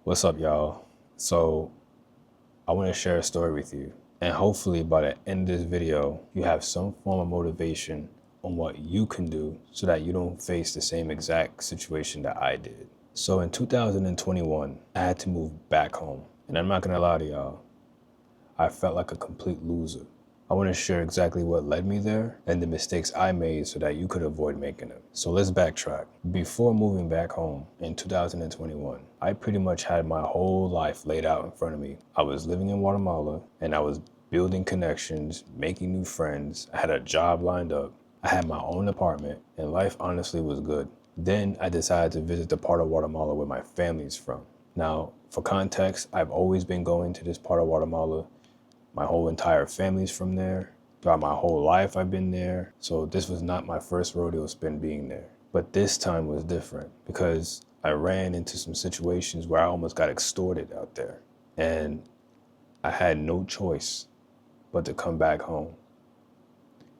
What's up, y'all? So, I want to share a story with you. And hopefully, by the end of this video, you have some form of motivation on what you can do so that you don't face the same exact situation that I did. So, in 2021, I had to move back home. And I'm not going to lie to y'all, I felt like a complete loser. I want to share exactly what led me there and the mistakes I made so that you could avoid making them. So let's backtrack. Before moving back home in 2021, I pretty much had my whole life laid out in front of me. I was living in Guatemala and I was building connections, making new friends. I had a job lined up. I had my own apartment and life honestly was good. Then I decided to visit the part of Guatemala where my family's from. Now, for context, I've always been going to this part of Guatemala. My whole entire family's from there. Throughout my whole life, I've been there. So this was not my first rodeo spin being there. But this time was different because I ran into some situations where I almost got extorted out there. And I had no choice but to come back home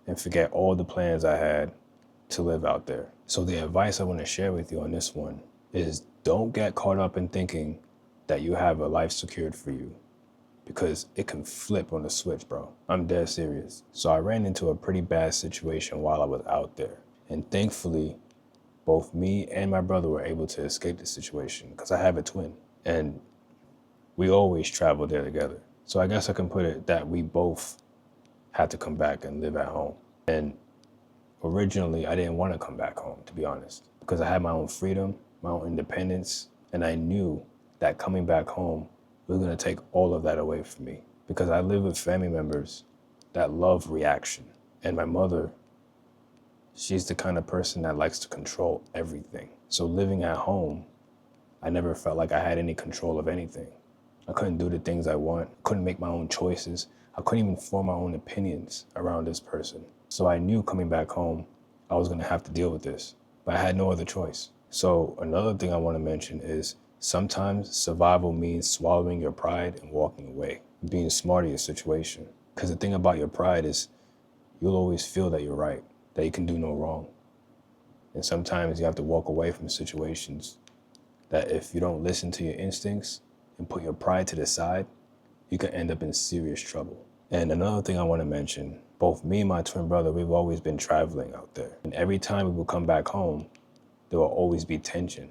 and forget all the plans I had to live out there. So the advice I want to share with you on this one is don't get caught up in thinking that you have a life secured for you, because it can flip on a switch, bro. I'm dead serious. So I ran into a pretty bad situation while I was out there. And thankfully, both me and my brother were able to escape the situation because I have a twin and we always travel there together. So I guess I can put it that we both had to come back and live at home. And originally, I didn't want to come back home, to be honest, because I had my own freedom, my own independence, and I knew that coming back home was going to take all of that away from me because I live with family members that love reaction. And my mother, she's the kind of person that likes to control everything. So living at home, I never felt like I had any control of anything. I couldn't do the things I want, couldn't make my own choices. I couldn't even form my own opinions around this person. So I knew coming back home, I was going to have to deal with this, but I had no other choice. So another thing I want to mention is sometimes survival means swallowing your pride and walking away, being smart in your situation. Because the thing about your pride is you'll always feel that you're right, that you can do no wrong. And sometimes you have to walk away from situations that if you don't listen to your instincts and put your pride to the side, you can end up in serious trouble. And another thing I want to mention, both me and my twin brother, we've always been traveling out there. And every time we would come back home, there will always be tension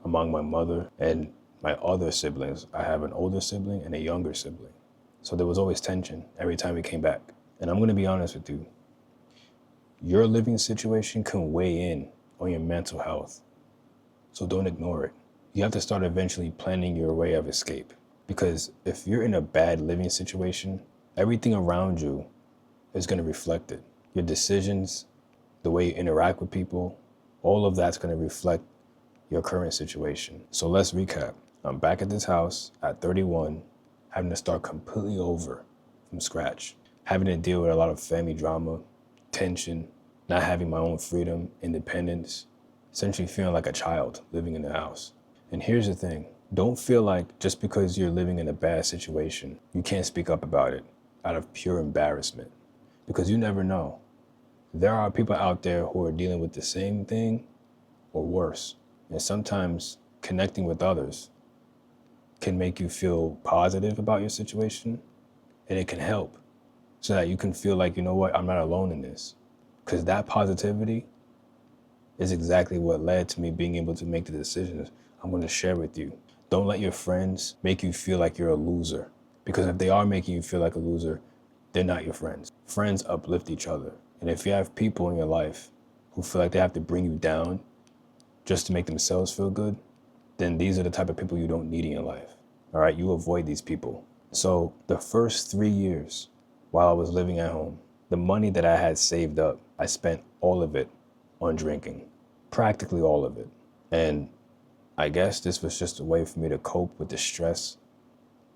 among my mother and my other siblings. I have an older sibling and a younger sibling. So there was always tension every time we came back. And I'm going to be honest with you. Your living situation can weigh in on your mental health. So don't ignore it. You have to start eventually planning your way of escape. Because if you're in a bad living situation, everything around you is going to reflect it. Your decisions, the way you interact with people, all of that's going to reflect your current situation. So let's recap. I'm back at this house at 31, having to start completely over from scratch, having to deal with a lot of family drama, tension, not having my own freedom, independence, essentially feeling like a child living in the house. And here's the thing, don't feel like just because you're living in a bad situation, you can't speak up about it out of pure embarrassment, because you never know. There are people out there who are dealing with the same thing or worse. And sometimes connecting with others can make you feel positive about your situation, and it can help so that you can feel like, you know what, I'm not alone in this. Because that positivity is exactly what led to me being able to make the decisions I'm going to share with you. Don't let your friends make you feel like you're a loser, because if they are making you feel like a loser, they're not your friends. Friends uplift each other. And if you have people in your life who feel like they have to bring you down just to make themselves feel good, then these are the type of people you don't need in your life. All right, you avoid these people. So the first 3 years while I was living at home, the money that I had saved up, I spent all of it on drinking, practically all of it. And I guess this was just a way for me to cope with the stress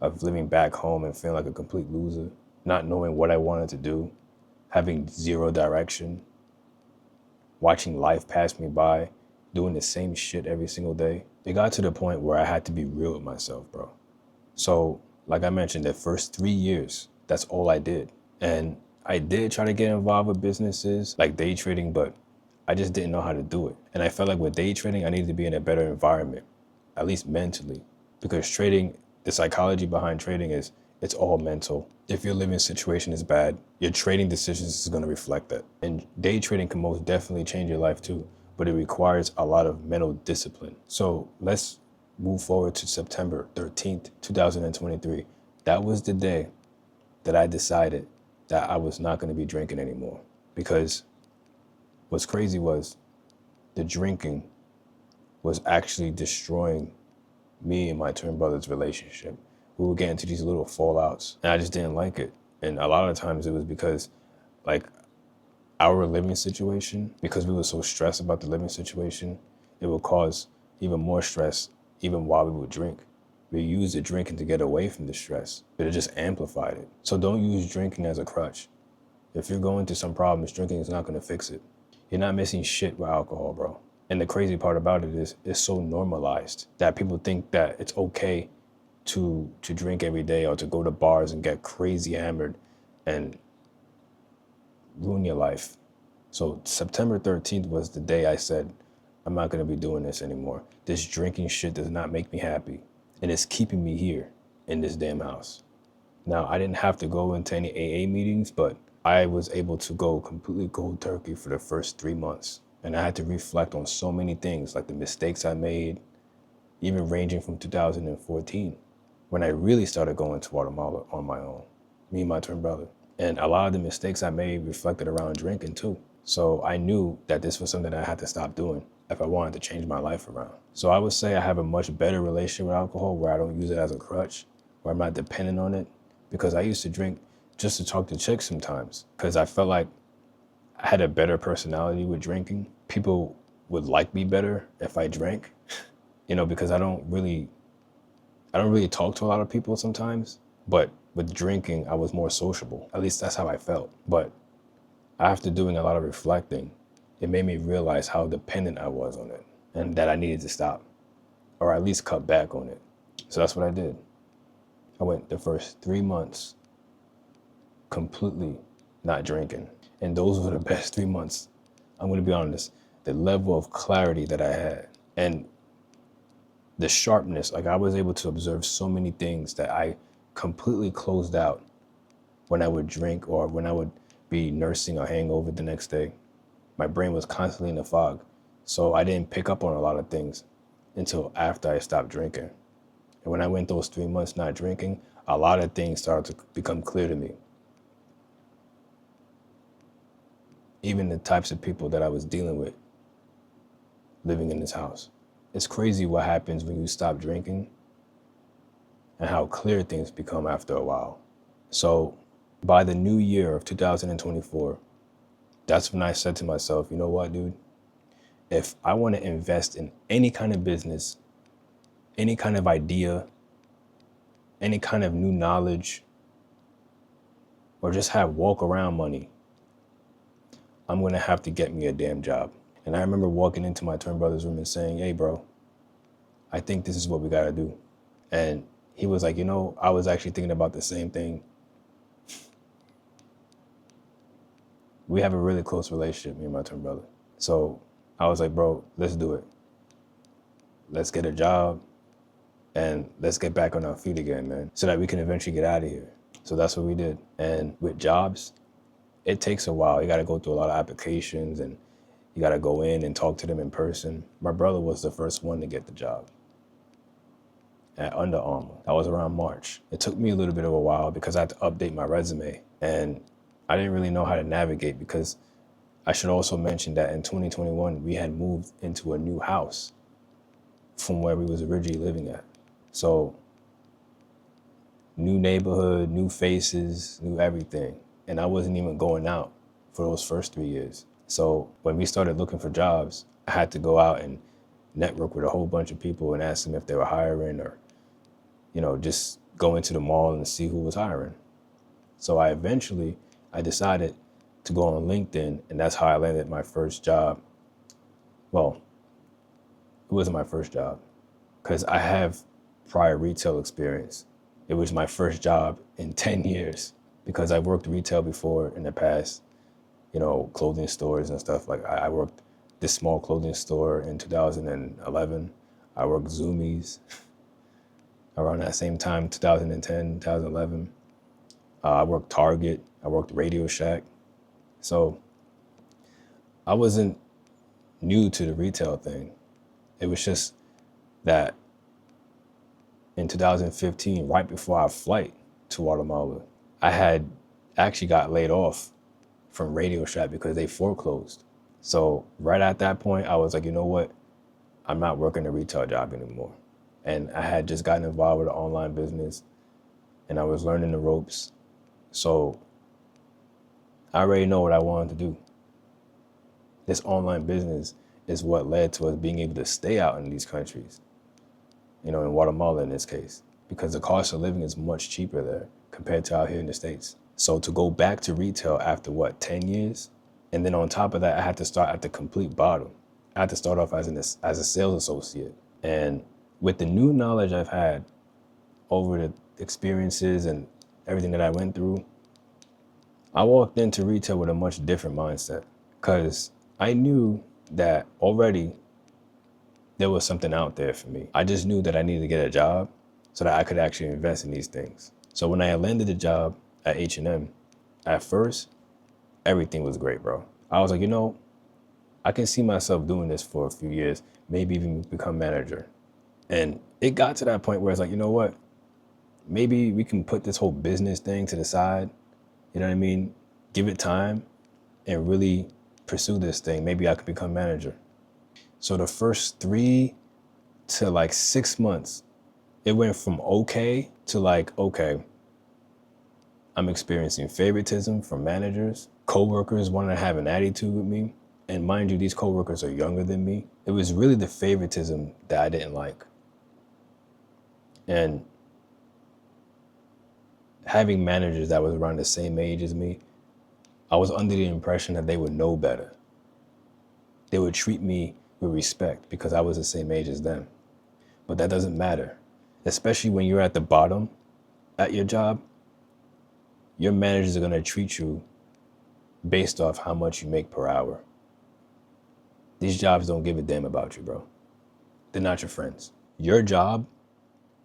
of living back home and feeling like a complete loser, not knowing what I wanted to do, having zero direction, watching life pass me by, doing the same shit every single day. It got to the point where I had to be real with myself, bro. So, like I mentioned, the first 3 years, that's all I did. And I did try to get involved with businesses like day trading, but I just didn't know how to do it. And I felt like with day trading, I needed to be in a better environment, at least mentally, because trading, the psychology behind trading is it's all mental. If your living situation is bad, your trading decisions is going to reflect that. And day trading can most definitely change your life too, but it requires a lot of mental discipline. So let's move forward to September 13th, 2023. That was the day that I decided that I was not going to be drinking anymore. Because what's crazy was the drinking was actually destroying me and my twin brother's relationship. We would get into these little fallouts and I just didn't like it. And a lot of times it was because like our living situation, because we were so stressed about the living situation, it would cause even more stress even while we would drink. We used the drinking to get away from the stress, but it just amplified it. So don't use drinking as a crutch. If you're going through some problems, drinking is not going to fix it. You're not missing shit with alcohol, bro. And the crazy part about it is it's so normalized that people think that it's okay to drink every day or to go to bars and get crazy hammered and ruin your life. So September 13th was the day I said, I'm not going to be doing this anymore. This drinking shit does not make me happy. And it's keeping me here in this damn house. Now, I didn't have to go into any AA meetings, but I was able to go completely cold turkey for the first 3 months. And I had to reflect on so many things, like the mistakes I made, even ranging from 2014, when I really started going to Guatemala on my own, me and my twin brother. And a lot of the mistakes I made reflected around drinking too. So I knew that this was something that I had to stop doing if I wanted to change my life around. So I would say I have a much better relationship with alcohol where I don't use it as a crutch, where I'm not dependent on it, because I used to drink just to talk to chicks sometimes, because I felt like I had a better personality with drinking. People would like me better if I drank, because I don't really talk to a lot of people sometimes, but with drinking, I was more sociable. At least that's how I felt. But after doing a lot of reflecting, it made me realize how dependent I was on it and that I needed to stop or at least cut back on it. So that's what I did. I went the first 3 months completely not drinking. And those were the best 3 months. I'm going to be honest, the level of clarity that I had and the sharpness, like I was able to observe so many things that I completely closed out when I would drink or when I would be nursing a hangover the next day. My brain was constantly in a fog. So I didn't pick up on a lot of things until after I stopped drinking. And when I went those 3 months not drinking, a lot of things started to become clear to me. Even the types of people that I was dealing with living in this house. It's crazy what happens when you stop drinking and how clear things become after a while. So by the new year of 2024, that's when I said to myself, you know what, dude? If I want to invest in any kind of business, any kind of idea, any kind of new knowledge, or just have walk around money, I'm going to have to get me a damn job. And I remember walking into my twin brother's room and saying, hey, bro, I think this is what we got to do. And he was like, I was actually thinking about the same thing. We have a really close relationship, me and my twin brother. So I was like, bro, let's do it. Let's get a job and let's get back on our feet again, man, so that we can eventually get out of here. So that's what we did. And with jobs, it takes a while. You got to go through a lot of applications and you got to go in and talk to them in person. My brother was the first one to get the job at Under Armour. That was around March. It took me a little bit of a while because I had to update my resume and I didn't really know how to navigate, because I should also mention that in 2021, we had moved into a new house from where we was originally living at. So new neighborhood, new faces, new everything. And I wasn't even going out for those first 3 years. So when we started looking for jobs, I had to go out and network with a whole bunch of people and ask them if they were hiring, or, just go into the mall and see who was hiring. So I decided to go on LinkedIn, and that's how I landed my first job. Well, it wasn't my first job because I have prior retail experience. It was my first job in 10 years because I worked retail before in the past, clothing stores and stuff. Like I worked this small clothing store in 2011. I worked Zoomies. around that same time, 2010, 2011. I worked Target. I worked Radio Shack. So I wasn't new to the retail thing. It was just that in 2015, right before our flight to Guatemala, I had actually got laid off from Radio Shack because they foreclosed. So right at that point, I was like, you know what? I'm not working a retail job anymore. And I had just gotten involved with an online business and I was learning the ropes. So I already know what I wanted to do. This online business is what led to us being able to stay out in these countries, in Guatemala in this case, because the cost of living is much cheaper there compared to out here in the States. So to go back to retail after 10 years? And then on top of that, I had to start at the complete bottom. I had to start off as a sales associate. And with the new knowledge I've had over the experiences and everything that I went through, I walked into retail with a much different mindset because I knew that already there was something out there for me. I just knew that I needed to get a job so that I could actually invest in these things. So when I landed a job at H&M, at first, everything was great, bro. I was like, I can see myself doing this for a few years, maybe even become manager. And it got to that point where it's like, you know what? Maybe we can put this whole business thing to the side. You know what I mean? Give it time and really pursue this thing. Maybe I could become manager. So the first 3 to 6 months, it went from okay to okay, I'm experiencing favoritism from managers. Coworkers want to have an attitude with me. And mind you, these coworkers are younger than me. It was really the favoritism that I didn't like. And having managers that was around the same age as me, I was under the impression that they would know better. They would treat me with respect because I was the same age as them. But that doesn't matter, especially when you're at the bottom at your job. Your managers are going to treat you based off how much you make per hour. These jobs don't give a damn about you, bro. They're not your friends. Your job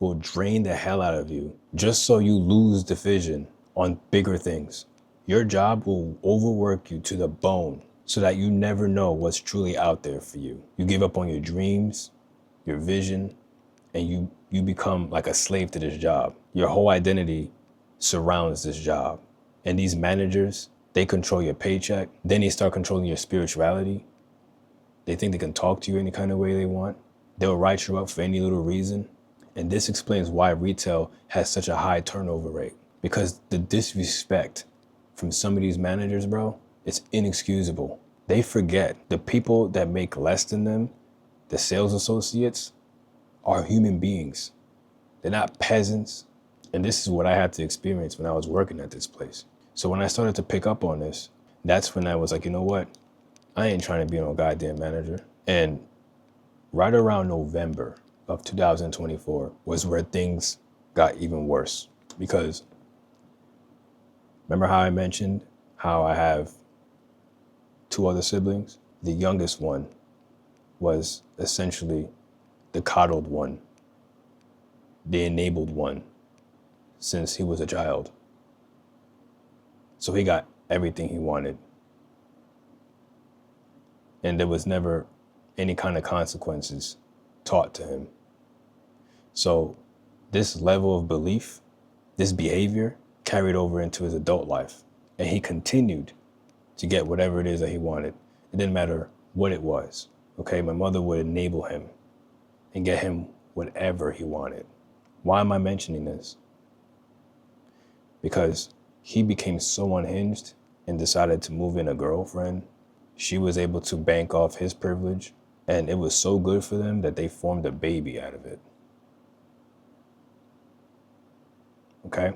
will drain the hell out of you just so you lose the vision on bigger things. Your job will overwork you to the bone so that you never know what's truly out there for you. You give up on your dreams, your vision, and you become like a slave to this job. Your whole identity surrounds this job. And these managers, they control your paycheck. Then they start controlling your spirituality. They think they can talk to you any kind of way they want. They'll write you up for any little reason. And this explains why retail has such a high turnover rate. Because the disrespect from some of these managers, bro, it's inexcusable. They forget the people that make less than them, the sales associates, are human beings. They're not peasants. And this is what I had to experience when I was working at this place. So when I started to pick up on this, that's when I was like, you know what? I ain't trying to be no goddamn manager. And right around November of 2024 was where things got even worse. Because remember how I mentioned how I have 2 other siblings? The youngest one was essentially the coddled one, the enabled one, since he was a child. So he got everything he wanted. And there was never any kind of consequences taught to him. So this level of belief, this behavior carried over into his adult life. And he continued to get whatever it is that he wanted. It didn't matter what it was. Okay, my mother would enable him and get him whatever he wanted. Why am I mentioning this? Because he became so unhinged and decided to move in a girlfriend. She was able to bank off his privilege, and it was so good for them that they formed a baby out of it. Okay?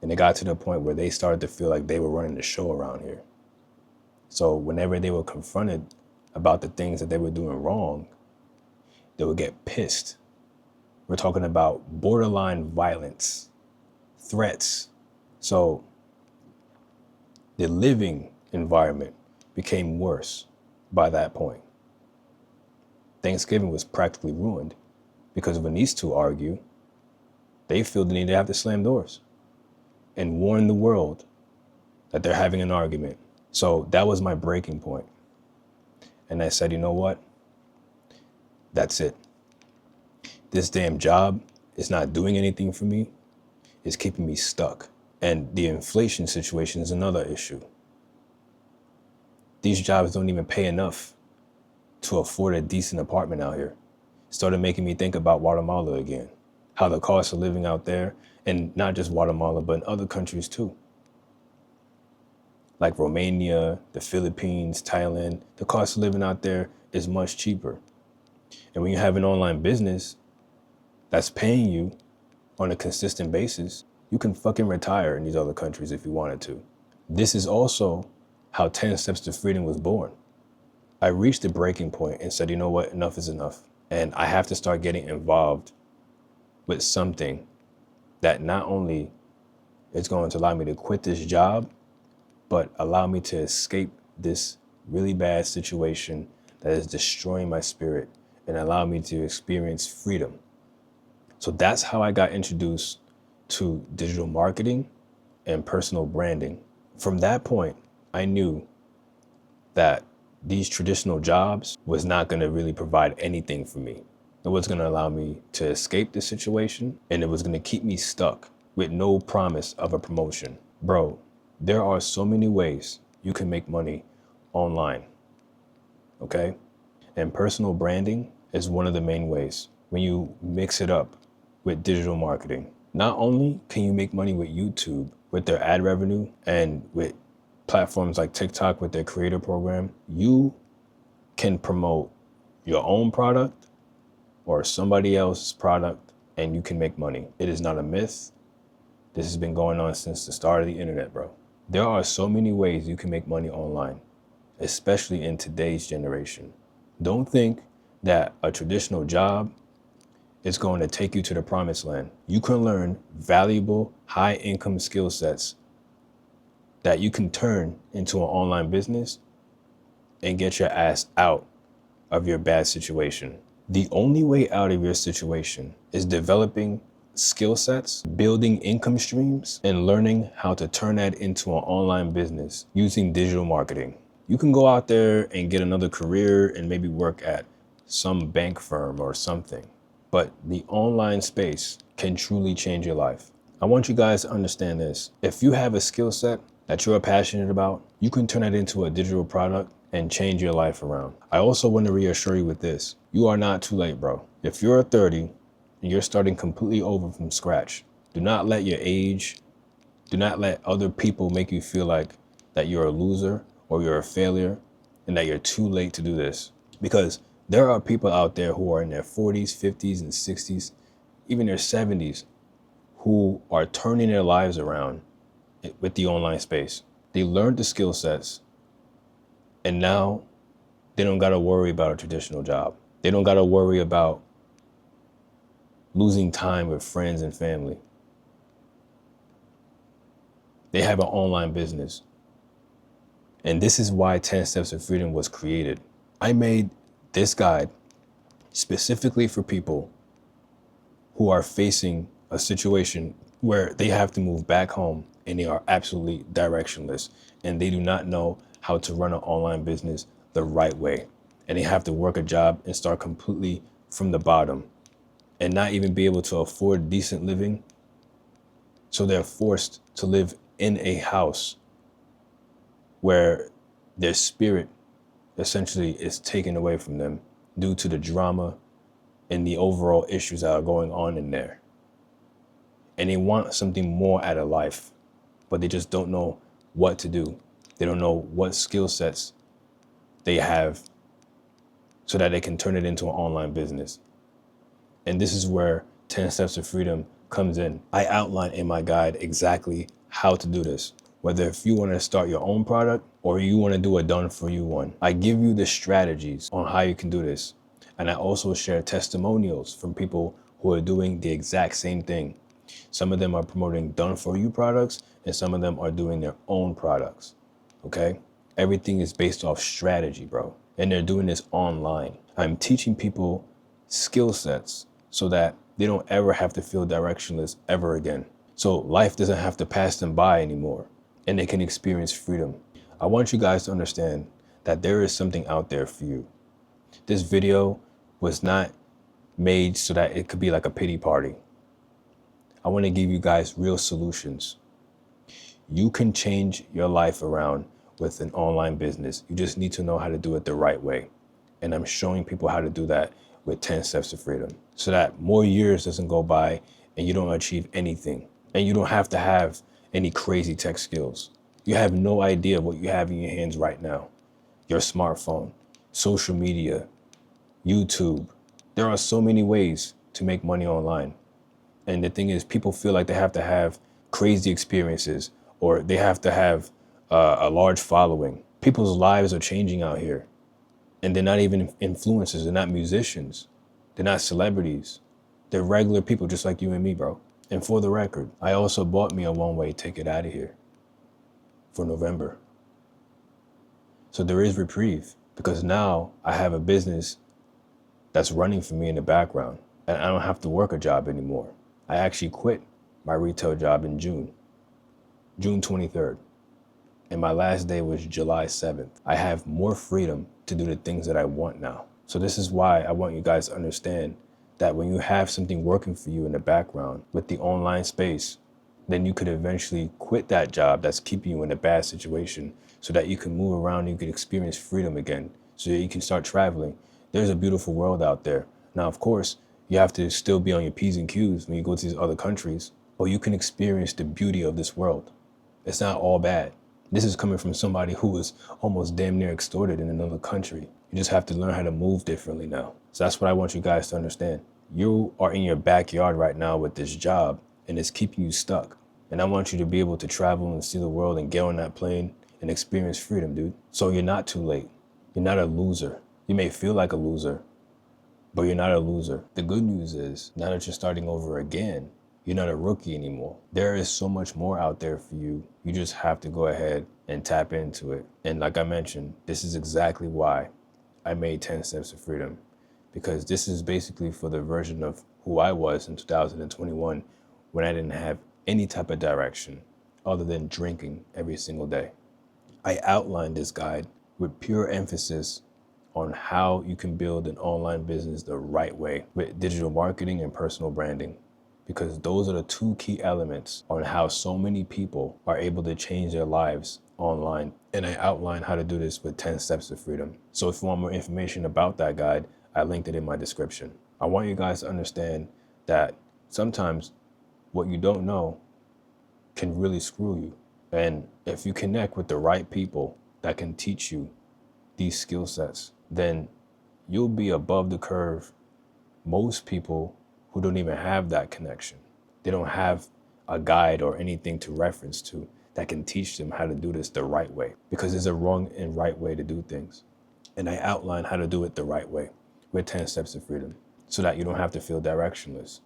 And it got to the point where they started to feel like they were running the show around here. So whenever they were confronted about the things that they were doing wrong, they would get pissed. We're talking about borderline violence, threats. So the living environment became worse by that point. Thanksgiving was practically ruined Because when these two argue, they feel the need to have to slam doors and warn the world that they're having an argument. So that was my breaking point. And I said, you know what? That's it. This damn job is not doing anything for me. It's keeping me stuck. And the inflation situation is another issue. These jobs don't even pay enough to afford a decent apartment out here. It started making me think about Guatemala again, how the cost of living out there, and not just Guatemala, but in other countries too. Like Romania, the Philippines, Thailand, the cost of living out there is much cheaper. And when you have an online business that's paying you on a consistent basis, you can fucking retire in these other countries if you wanted to. This is also how 10 Steps to Freedom was born. I reached a breaking point and said, you know what, enough is enough. And I have to start getting involved with something that not only is going to allow me to quit this job, but allow me to escape this really bad situation that is destroying my spirit and allow me to experience freedom. So that's how I got introduced to digital marketing and personal branding. From that point, I knew that these traditional jobs was not going to really provide anything for me. It was going to allow me to escape the situation, and it was going to keep me stuck with no promise of a promotion. Bro, there are so many ways you can make money online, okay? And personal branding is one of the main ways when you mix it up with digital marketing. Not only can you make money with YouTube, with their ad revenue, and with platforms like TikTok with their creator program, you can promote your own product or somebody else's product and you can make money. It is not a myth. This has been going on since the start of the internet, bro. There are so many ways you can make money online, especially in today's generation. Don't think that a traditional job is going to take you to the promised land. You can learn valuable, high income skill sets that you can turn into an online business and get your ass out of your bad situation. The only way out of your situation is developing skill sets, building income streams, and learning how to turn that into an online business using digital marketing. You can go out there and get another career and maybe work at some bank firm or something, but the online space can truly change your life. I want you guys to understand this. If you have a skill set that you're passionate about, you can turn it into a digital product and change your life around. I also want to reassure you with this. You are not too late, bro. If you're 30 and you're starting completely over from scratch, do not let your age, do not let other people make you feel like that you're a loser or you're a failure and that you're too late to do this. Because there are people out there who are in their 40s, 50s, and 60s, even their 70s, who are turning their lives around with the online space. They learned the skill sets and now they don't got to worry about a traditional job. They don't got to worry about losing time with friends and family. They have an online business. And this is why 10 Steps to Freedom was created. I made this guide specifically for people who are facing a situation where they have to move back home and they are absolutely directionless and they do not know how to run an online business the right way. And they have to work a job and start completely from the bottom and not even be able to afford decent living. So they're forced to live in a house where their spirit essentially is taken away from them due to the drama and the overall issues that are going on in there. And they want something more out of life, but they just don't know what to do. They don't know what skill sets they have so that they can turn it into an online business. And this is where 10 Steps to Freedom comes in. I outline in my guide exactly how to do this. Whether if you want to start your own product or you want to do a done for you one. I give you the strategies on how you can do this. And I also share testimonials from people who are doing the exact same thing. Some of them are promoting done for you products and some of them are doing their own products. Okay? Everything is based off strategy, bro. And they're doing this online. I'm teaching people skill sets so that they don't ever have to feel directionless ever again. So life doesn't have to pass them by anymore, and they can experience freedom. I want you guys to understand that there is something out there for you. This video was not made so that it could be like a pity party. I want to give you guys real solutions. You can change your life around with an online business. You just need to know how to do it the right way. And I'm showing people how to do that with 10 steps to freedom, so that more years doesn't go by and you don't achieve anything. And you don't have to have any crazy tech skills. You have no idea what you have in your hands right now. Your smartphone, social media, YouTube. There are so many ways to make money online. And the thing is, people feel like they have to have crazy experiences or they have to have a large following. People's lives are changing out here. And they're not even influencers. They're not musicians. They're not celebrities. They're regular people just like you and me, bro. And for the record, I also bought me a one-way ticket out of here for November. So there is reprieve, because now I have a business that's running for me in the background, and I don't have to work a job anymore. I actually quit my retail job in June 23rd. And my last day was July 7th. I have more freedom to do the things that I want now. So this is why I want you guys to understand that when you have something working for you in the background with the online space, then you could eventually quit that job that's keeping you in a bad situation so that you can move around and you can experience freedom again, so that you can start traveling. There's a beautiful world out there. Now, of course, you have to still be on your P's and Q's when you go to these other countries, but you can experience the beauty of this world. It's not all bad. This is coming from somebody who was almost damn near extorted in another country. You just have to learn how to move differently now. So that's what I want you guys to understand. You are in your backyard right now with this job, and it's keeping you stuck. And I want you to be able to travel and see the world and get on that plane and experience freedom, dude. So you're not too late. You're not a loser. You may feel like a loser, but you're not a loser. The good news is, now that you're starting over again, you're not a rookie anymore. There is so much more out there for you. You just have to go ahead and tap into it. And like I mentioned, this is exactly why I made 10 Steps to Freedom, because this is basically for the version of who I was in 2021 when I didn't have any type of direction other than drinking every single day. I outlined this guide with pure emphasis on how you can build an online business the right way with digital marketing and personal branding, because those are the two key elements on how so many people are able to change their lives online. And I outlined how to do this with 10 Steps to Freedom. So if you want more information about that guide, I linked it in my description. I want you guys to understand that sometimes what you don't know can really screw you. And if you connect with the right people that can teach you these skill sets, then you'll be above the curve. Most people who don't even have that connection, they don't have a guide or anything to reference to that can teach them how to do this the right way, because there's a wrong and right way to do things. And I outline how to do it the right way with 10 Steps to Freedom, so that you don't have to feel directionless,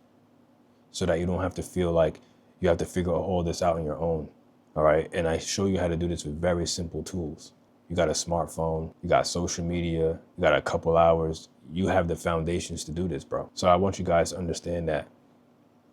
so that you don't have to feel like you have to figure all this out on your own. All right. And I show you how to do this with very simple tools. You got a smartphone, you got social media, you got a couple hours. You have the foundations to do this, bro. So I want you guys to understand that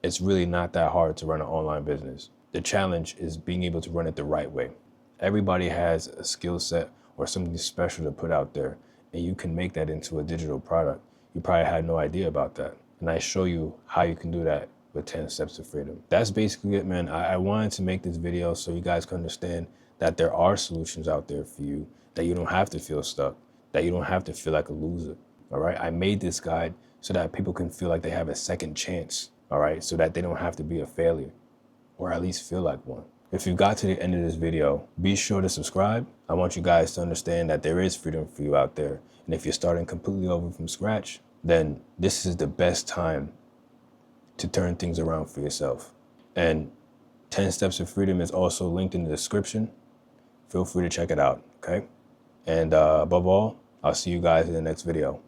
it's really not that hard to run an online business. The challenge is being able to run it the right way. Everybody has a skill set or something special to put out there, and you can make that into a digital product. You probably had no idea about that. And I show you how you can do that with 10 Steps to Freedom. That's basically it, man. I wanted to make this video so you guys can understand that there are solutions out there for you, that you don't have to feel stuck, that you don't have to feel like a loser. All right. I made this guide so that people can feel like they have a second chance. All right. So that they don't have to be a failure, or at least feel like one. If you got to the end of this video, be sure to subscribe. I want you guys to understand that there is freedom for you out there. And if you're starting completely over from scratch, then this is the best time to turn things around for yourself. And 10 Steps to Freedom is also linked in the description. Feel free to check it out. Okay. And above all, I'll see you guys in the next video.